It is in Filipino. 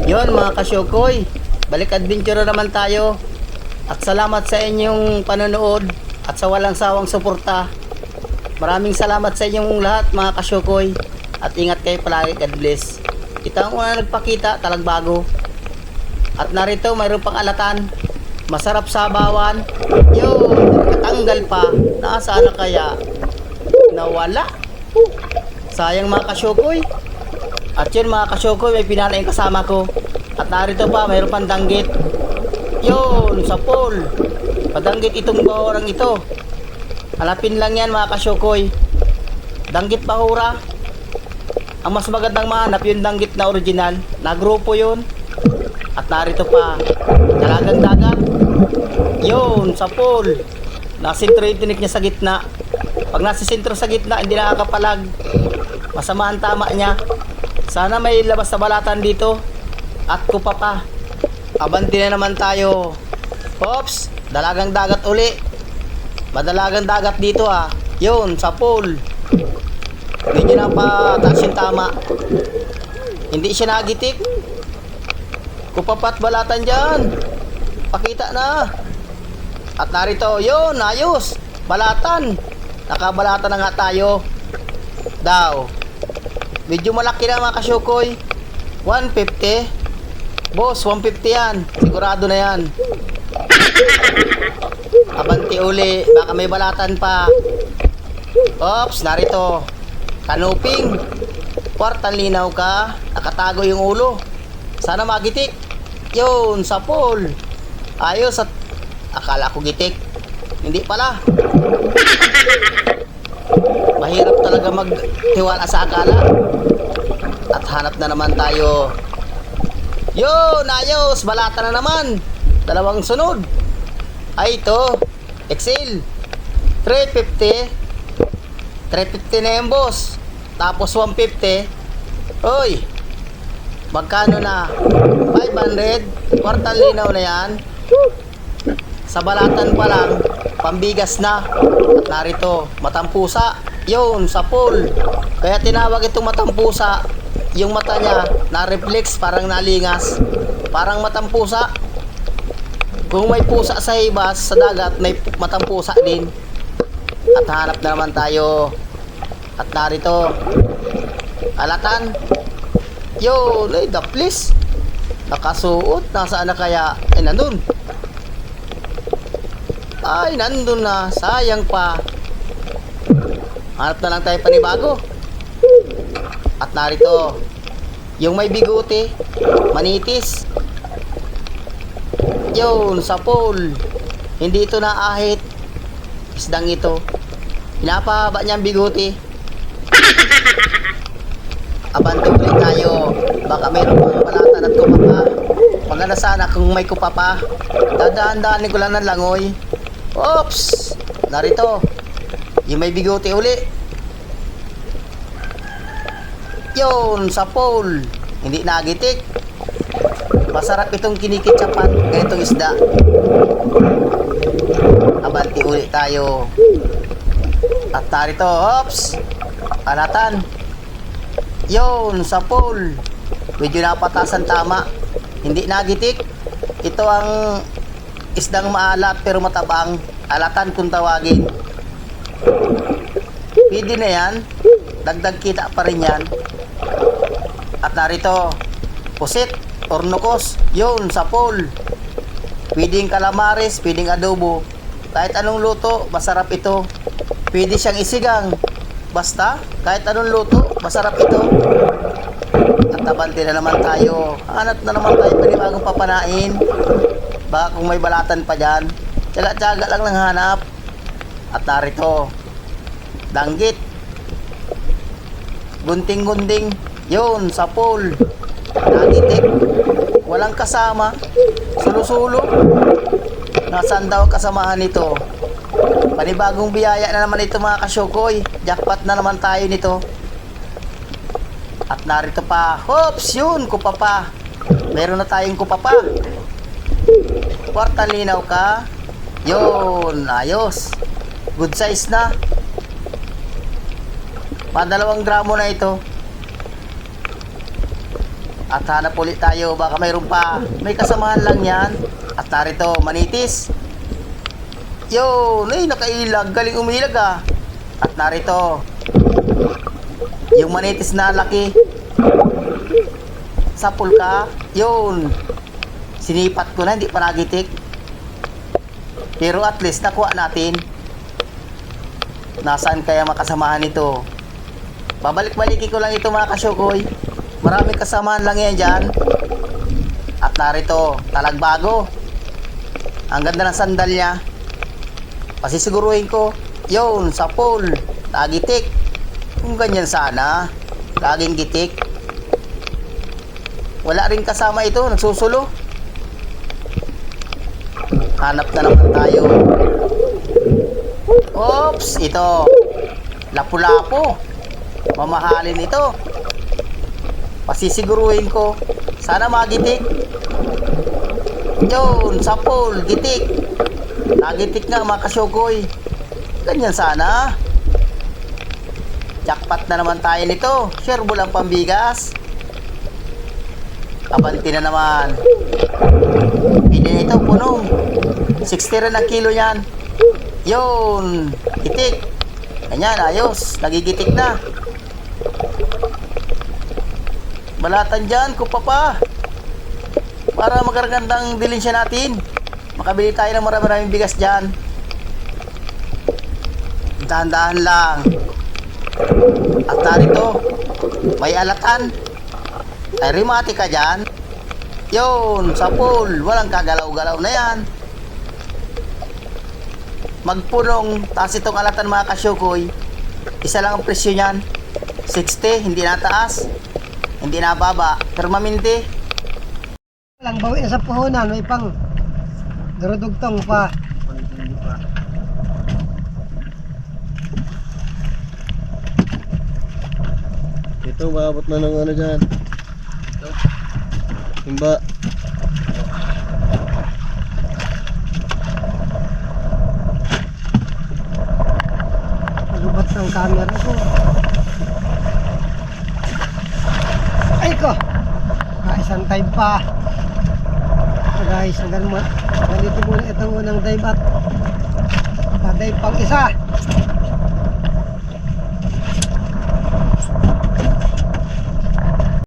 Yon mga kasyokoy, balik adventure na naman tayo. At salamat sa inyong panonood at sa walang sawang suporta. Maraming salamat sa inyong lahat mga kasyokoy. At ingat kayo palagi, God bless. Ito ang una nagpakita, talagbago. At narito mayroon pang alatan. Masarap sabawan. Yun, katanggal pa. Nasaan na kaya? Nawala. Sayang mga kasyokoy. At yun mga kasyokoy, may pinala yung kasama ko. At narito pa, mayroon pang danggit. Yun, sa pool. Padanggit itong bahurang ito. Hanapin lang yan mga kasyokoy. Danggit bahura. Ang mas magandang mahanap yung danggit na original. Na grupo yun. At narito pa, dalagang dagat. Yun, sa pool. Nasintro yung tinik niya sa gitna. Pag nasa sentro sa gitna, hindi nakakapalag. Masama ang tama niya. Sana may labas na balatan dito. At kupa pa. Abanti na naman tayo. Oops, dalagang dagat uli. Madalagang dagat dito ah. Yun, sa pool. Medyo na pataas yung tama. Hindi siya nagitik. Kupa pa't balatan dyan. Pakita na. At narito, yun, ayos. Balatan. Nakabalatan na nga tayo. Daw. Medyo malaki na mga kasyokoy. 150. Boss, 150 yan. Sigurado na yan. Abanti uli. Baka may balatan pa. Oops, narito. Kanuping. Kwartang linaw ka. Nakatago yung ulo. Sana magitik. Yun, sa pool. Ayos at akala ko gitik. Hindi pala. Mahirap talaga magtiwala sa akala. At hanap na naman tayo. Yun, ayos. Balata na naman. Dalawang sunod. Ay, ito. Excel. 350. 350 na yan, boss. Tapos 150. Uy. Magkano na? 500. Kwartang linaw na yan. Sa balatan pa lang, pambigas na. At narito, matampusa. Yun, sa pool. Kaya tinawag itong matampusa. Yung mata niya, na-reflex, parang nalingas. Parang matampusa. Kung may pusa sa ibas, sa dagat, may matampusa din. At hanap na naman tayo. At narito, alatan. Yun, ay, daplis. Nakasuot. Nasaan na kaya? Ay, nandun. Ay, nandun na. Sayang pa. Hanap na lang tayo panibago. At narito, yung may bigote, manitis. Yun, sa pool. Hindi ito naahit. Isdang ito. Pinapahaba niya ang bigote. Abante ulit tayo. Baka mayroon pang balatan at kupa pa. Maganda sana kung may kupa pa. Dadaan-daanin ko lang ng langoy. Oops! Narito. Yung may bigote uli. Yun, sa pool. Hindi nagitik. Masarap itong kinikitsapan. Ganitong isda. Abanti ulit tayo. At narito, oops! Alatan. Yun, sa pool. Medyo napatasan tama. Hindi nagitik. Ito ang isdang maalat pero matabang. Alatan kung tawagin. Pwede na yan. Dagdag kita pa rin yan. At narito, pusit, ornokos. Yun, sa pool. Pwedeng calamares, pwedeng adobo. Kahit anong luto, masarap ito. Pwede siyang isigang. Basta, kahit anong luto, masarap ito. At abante na naman tayo. Hanap na naman tayo panibagong papanain. Baka kung may balatan pa dyan. Tsaga-tsaga lang ng hanap. At narito, danggit. Gunting-gunting. Yun, sa pool. Nagitik. Walang kasama. Sulo-sulo. Nasaan daw kasamahan nito? Panibagong biyaya na naman ito mga kasyokoy. Jackpot na naman tayo nito. At narito pa. Hops, yun, kupa pa. Meron na tayong kupa pa. Kwartang linaw ka. Yun, ayos. Good size na. Pa 2 gramo na ito. At hanap ulit tayo, baka mayroon pa. May kasamahan lang yan. At narito, manitis. Yun, ay nakailag, galing umilag ah. At narito, yung manitis na laki. Sapul ka. Yun, sinipat ko na, hindi pa nagitik. Pero at least nakuha natin. Nasaan kaya makasamahan ito? Babalik-balikin ko lang ito mga kasyokoy. Maraming kasamahan lang yan dyan. At narito, talagbago. Ang ganda ng sandal niya. Pasisiguruhin ko. Yun, sapul. Nagitik. Kung ganyan sana, laging gitik. Wala rin kasama ito, nagsusulo. Hanap na naman tayo. Oops, ito. Lapu-lapu. Mamahalin ito. Pasisiguruhin ko. Sana magitik. Yun, sapul, gitik. Nagitik nga mga kasyokoy. Ganyan sana. Jackpot na naman tayo nito. Share mo lang pambigas. Kabanti na naman. Pili nito, punong. 60 rin ang kilo yan. Yun, gitik. Ganyan, ayos. Nagigitik na. Balatan dyan, kupapa. Para magagandang dilinsya natin. Makabili tayo ng maraming bigas dyan. Dahan-dahan lang. At narito, may alatan. Ay rimati ka dyan. Yun, sapul. Walang kagalaw-galaw na yan. Magpunong. Taas itong alatan mga kasyokoy. Isa lang ang presyo niyan. 60, hindi nataas. Hindi na baba, permanente. Lang bawi sa puhunan, may pang durudugtong pa. Ito, maabot na ng ano dyan. Timba. Palubat ng camera ko. Ay ko! Isang dive pa. So guys, hanggang ganito muna itong unang dive at pa-dive pang isa.